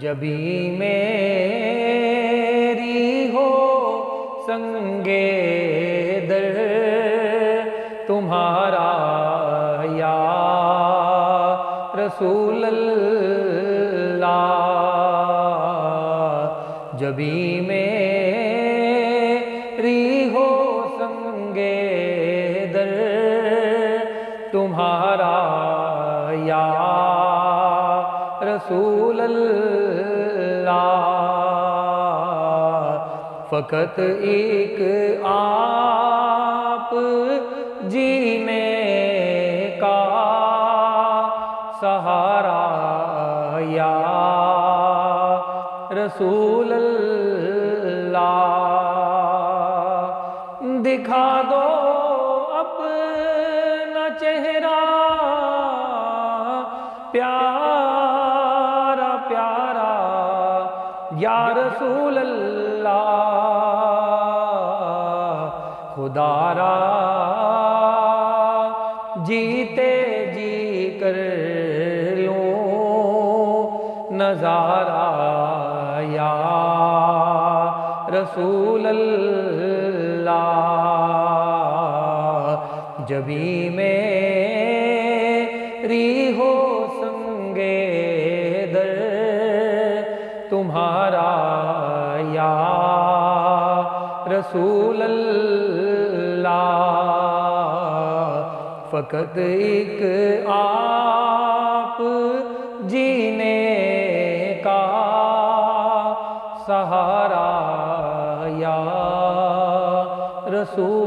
جبھی میری ہو سنگے در تمہارا یا رسول اللہ، جبھی میری ہو سنگے در تمہارا یا رسول اللہ، فقط ایک آپ جینے کا سہارا یا رسول اللہ، دکھا دو اپنا چہرہ پیارا پیارا یا رسول اللہ، خدا را جیتے جی کر لوں نظارہ یا رسول اللہ، جبھی میری ہو سنگے در تمہارا یا رسول اللہ، فقط ایک آپ جینے کا سہارا یا رسول